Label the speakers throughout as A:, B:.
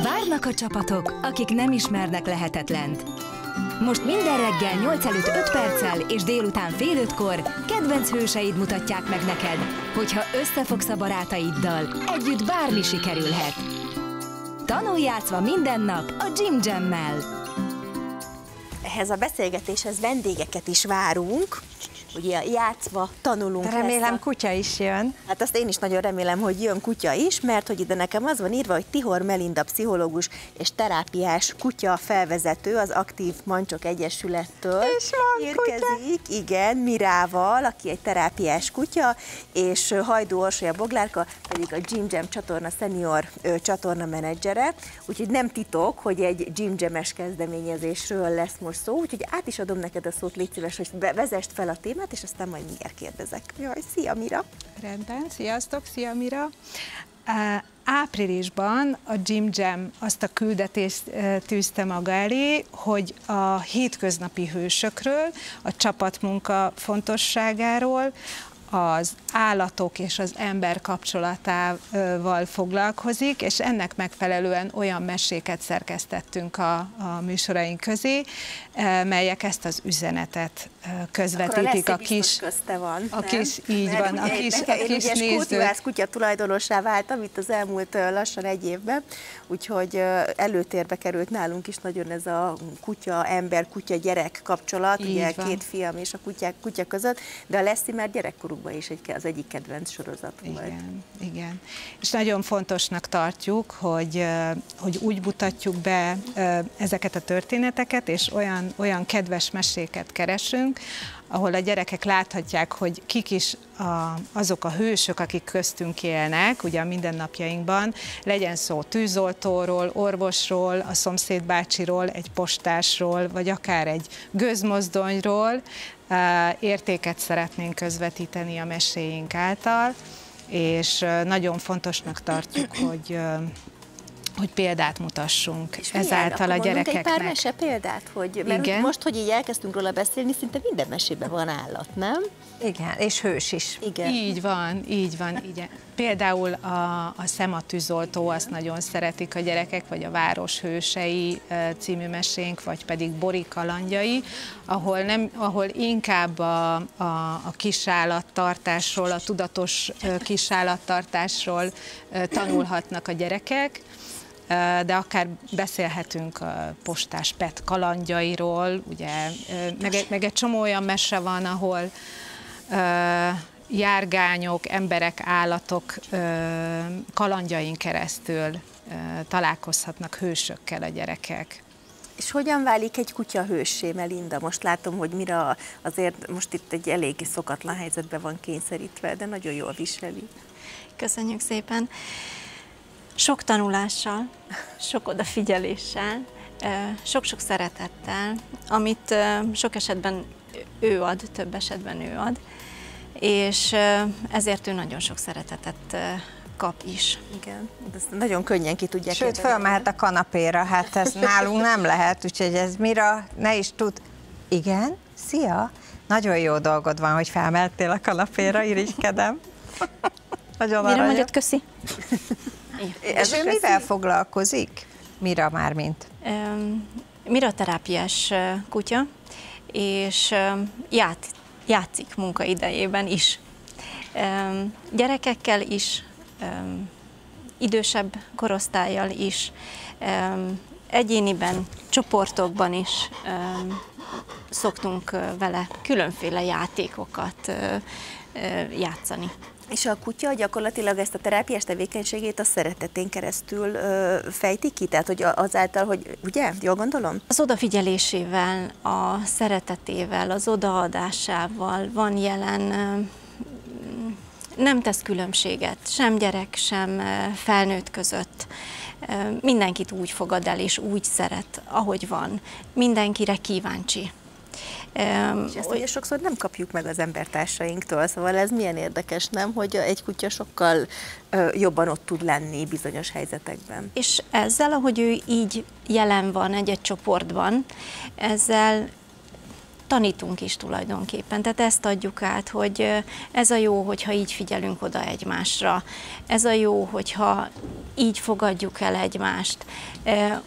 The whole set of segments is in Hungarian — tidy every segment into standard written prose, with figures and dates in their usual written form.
A: Várnak a csapatok, akik nem ismernek lehetetlent. Most minden reggel 8 előtt 5 perccel és délután fél 5-kor kedvenc hőseid mutatják meg neked, hogyha összefogsz a barátaiddal, együtt bármi sikerülhet. Tanulj játszva minden nap a Jim Jammel.
B: Ehhez a beszélgetéshez vendégeket is várunk. Ugye játszva tanulunk.
C: Remélem kutya is jön.
B: Hát azt én is nagyon remélem, hogy jön kutya is, mert hogy ide nekem az van írva, hogy Tihor Melinda pszichológus és terápiás kutya felvezető az Aktív Mancsok Egyesülettől
C: és van
B: érkezik,
C: kutya.
B: Igen, Mirával, aki egy terápiás kutya, és Hajdú Orsolya Boglárka pedig a Jim Jam csatorna senior csatorna menedzsere, úgyhogy nem titok, hogy egy Jim Jam-es kezdeményezésről lesz most szó, úgyhogy át is adom neked a szót, légy szíves, hogy vezest fel a témát, és aztán majd mindjárt kérdezek. Jaj, szia Mira!
C: Rendben, sziasztok, szia Mira! Áprilisban a Jim Jam azt a küldetést tűzte maga elé, hogy a hétköznapi hősökről, a csapatmunka fontosságáról, az állatok és az ember kapcsolatával foglalkozik, és ennek megfelelően olyan meséket szerkesztettünk a műsoraink közé, melyek ezt az üzenetet közvetítik.
B: A kis közte van.
C: A kis, így mert van, a kis néző. Én
B: kutya tulajdonossá váltam itt az elmúlt lassan egy évben, úgyhogy előtérbe került nálunk is nagyon ez a kutya-ember, kutya-gyerek kapcsolat, így ugye van. Két fiam és a kutya között, de a Leszi már gyerekkorukban is az egyik kedvenc sorozat volt.
C: Igen. És nagyon fontosnak tartjuk, hogy úgy mutatjuk be ezeket a történeteket, és olyan kedves meséket keresünk, ahol a gyerekek láthatják, hogy kik is azok a hősök, akik köztünk élnek, ugye a mindennapjainkban, legyen szó tűzoltóról, orvosról, a szomszédbácsiról, egy postásról, vagy akár egy gőzmozdonyról, értéket szeretnénk közvetíteni a meséink által, és nagyon fontosnak tartjuk, hogy példát mutassunk és ezáltal a gyerekeknek.
B: Egy pár mese példát, mert most, hogy így elkezdtünk róla beszélni, szinte minden mesében van állat, nem?
C: Igen, és hős is.
B: Igen.
C: Így van. Igen. Például a Szematűzoltó, azt nagyon szeretik a gyerekek, vagy a Város hősei című mesénk, vagy pedig Bori kalandjai, ahol inkább a kisállattartásról, a tudatos kisállattartásról tanulhatnak a gyerekek, de akár beszélhetünk a postás Pet kalandjairól, ugye, meg egy csomó olyan mese van, ahol járgányok, emberek, állatok kalandjain keresztül találkozhatnak hősökkel a gyerekek.
B: És hogyan válik egy kutya hőssé, Melinda? Most látom, hogy Mira azért most itt egy eléggé szokatlan helyzetben van kényszerítve, de nagyon jól viseli.
D: Köszönjük szépen! Sok tanulással, sok odafigyeléssel, sok-sok szeretettel, amit sok esetben ő ad, több esetben ő ad, és ezért ő nagyon sok szeretetet kap is.
B: Igen, ezt nagyon könnyen ki tudják.
C: Sőt, fölmehet a kanapéra, hát ez nálunk nem lehet, úgyhogy ez Mira ne is tud. Igen, szia! Nagyon jó dolgod van, hogy felmeltél a kanapéra, irigykedem. Nagyon
D: Mira, mondjad, köszi!
C: És ő mivel foglalkozik? Mira mármint?
D: Mira terápiás kutya, és játszik munkaidejében is. Gyerekekkel is, idősebb korosztállyal is, egyéniben, csoportokban is szoktunk vele különféle játékokat játszani.
B: És a kutya gyakorlatilag ezt a terápiás tevékenységét a szeretetén keresztül fejti ki? Tehát, hogy azáltal, hogy ugye, jól gondolom?
D: Az odafigyelésével, a szeretetével, az odaadásával van jelen, nem tesz különbséget, sem gyerek, sem felnőtt között. Mindenkit úgy fogad el, és úgy szeret, ahogy van. Mindenkire kíváncsi.
B: És ezt ugye sokszor nem kapjuk meg az embertársainktól, szóval ez milyen érdekes, nem, hogy egy kutya sokkal jobban ott tud lenni bizonyos helyzetekben.
D: És ezzel, ahogy ő így jelen van egy csoportban, ezzel tanítunk is tulajdonképpen. Tehát ezt adjuk át, hogy ez a jó, hogyha így figyelünk oda egymásra. Ez a jó, hogyha így fogadjuk el egymást.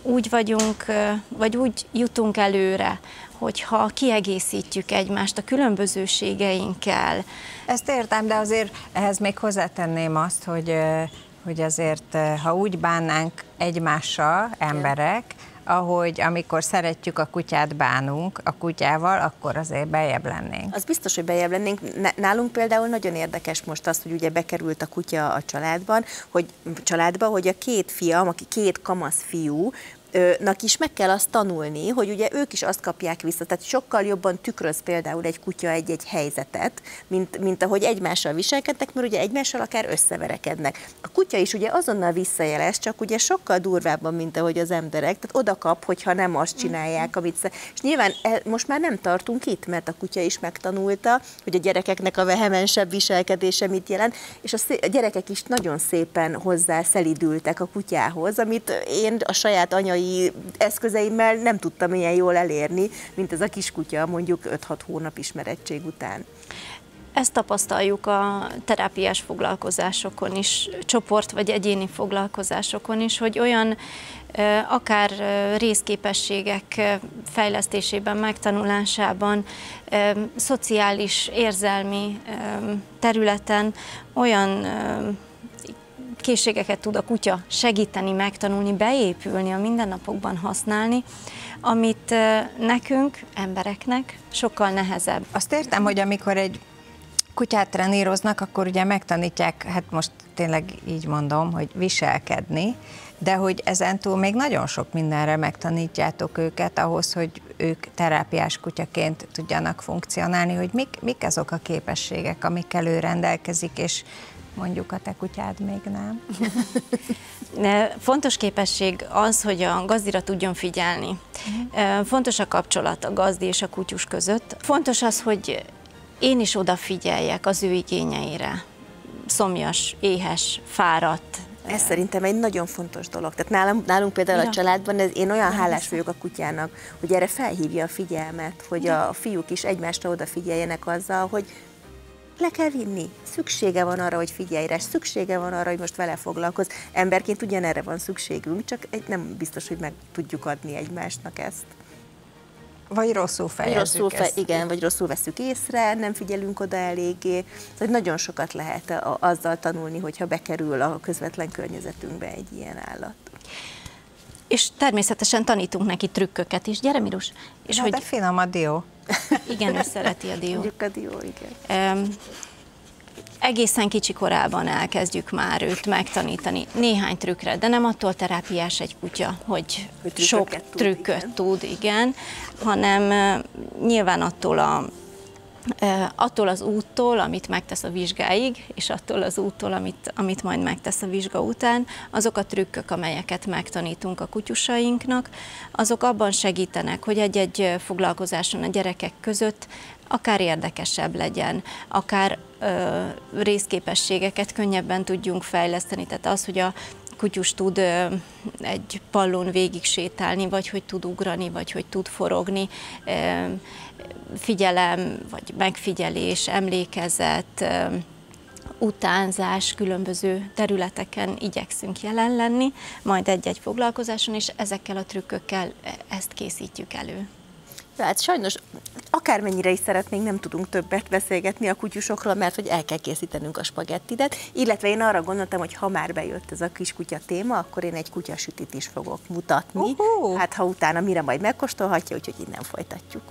D: Úgy vagyunk, vagy úgy jutunk előre, hogyha kiegészítjük egymást a különbözőségeinkkel.
E: Ezt értem, de azért ehhez még hozzátenném azt, hogy azért, ha úgy bánnánk egymással, emberek, ahogy amikor szeretjük a kutyát, bánunk a kutyával, akkor azért beljebb lennénk.
B: Az biztos, hogy beljebb lennénk. Nálunk például nagyon érdekes most az, hogy ugye bekerült a kutya a családba, hogy a két fiam, aki két kamasz fiú, nak is meg kell azt tanulni, hogy ugye ők is azt kapják vissza, tehát sokkal jobban tükröz például egy kutya egy helyzetet, mint ahogy egymással viselkednek, mert ugye egymással akár összeverekednek. A kutya is ugye azonnal visszajelez, csak ugye sokkal durvábban, mint ahogy az emberek, tehát oda kap, hogyha nem azt csinálják, amit és nyilván most már nem tartunk itt, mert a kutya is megtanulta, hogy a gyerekeknek a vehemensebb viselkedése mit jelent, és a gyerekek is nagyon szépen hozzá szelidültek a kutyához, amit én a saját anyai eszközeimmel nem tudtam ilyen jól elérni, mint ez a kiskutya mondjuk 5-6 hónap ismerettség után.
D: Ezt tapasztaljuk a terápiás foglalkozásokon is, csoport vagy egyéni foglalkozásokon is, hogy olyan akár részképességek fejlesztésében, megtanulásában, szociális, érzelmi területen olyan készségeket tud a kutya segíteni, megtanulni, beépülni, a mindennapokban használni, amit nekünk, embereknek sokkal nehezebb.
E: Azt értem, hogy amikor egy kutyát treníroznak, akkor ugye megtanítják, hát most tényleg így mondom, hogy viselkedni, de hogy ezentúl még nagyon sok mindenre megtanítjátok őket ahhoz, hogy ők terápiás kutyaként tudjanak funkcionálni, hogy mik azok a képességek, amikkel ő rendelkezik, és mondjuk a te kutyád még nem.
D: Fontos képesség az, hogy a gazdira tudjon figyelni. Fontos a kapcsolat a gazdi és a kutyus között. Fontos az, hogy én is odafigyeljek az ő igényeire. Szomjas, éhes, fáradt.
B: Ez szerintem egy nagyon fontos dolog. Tehát nálunk például a családban én olyan hálás vagyok a kutyának, hogy erre felhívja a figyelmet, hogy a fiúk is egymásra odafigyeljenek azzal, hogy le kell vinni. Szüksége van arra, hogy figyelj rá, szüksége van arra, hogy most vele foglalkozz. Emberként ugyanerre van szükségünk, csak nem biztos, hogy meg tudjuk adni egymásnak ezt.
E: Vagy rosszul fejezzük ezt.
B: Igen, vagy rosszul veszük észre, nem figyelünk oda eléggé. Szóval nagyon sokat lehet azzal tanulni, hogyha bekerül a közvetlen környezetünkbe egy ilyen állat.
D: És természetesen tanítunk neki trükköket is. Gyere, Mirus! És
E: de finom a dió.
D: Igen, ő szereti a diót.
B: Mondjuk a dió, igen.
D: Egészen kicsi korában elkezdjük már őt megtanítani néhány trükkre, de nem attól terápiás egy kutya, hogy sok trükköt tud, igen, hanem nyilván attól az úttól, amit megtesz a vizsgáig, és attól az úttól, amit majd megtesz a vizsga után, azok a trükkök, amelyeket megtanítunk a kutyusainknak, azok abban segítenek, hogy egy-egy foglalkozáson a gyerekek között akár érdekesebb legyen, akár részképességeket könnyebben tudjunk fejleszteni, tehát az, hogy a kutyus tud egy pallón végig sétálni, vagy hogy tud ugrani, vagy hogy tud forogni, figyelem, vagy megfigyelés, emlékezet, utánzás, különböző területeken igyekszünk jelen lenni, majd egy-egy foglalkozáson, és ezekkel a trükkökkel ezt készítjük elő.
B: Hát sajnos akármennyire is szeretnénk, nem tudunk többet beszélgetni a kutyusokról, mert hogy el kell készítenünk a spagettidet, illetve én arra gondoltam, hogy ha már bejött ez a kiskutya téma, akkor én egy kutyasütit is fogok mutatni. Hát ha utána mire majd megkóstolhatja, úgyhogy innen folytatjuk.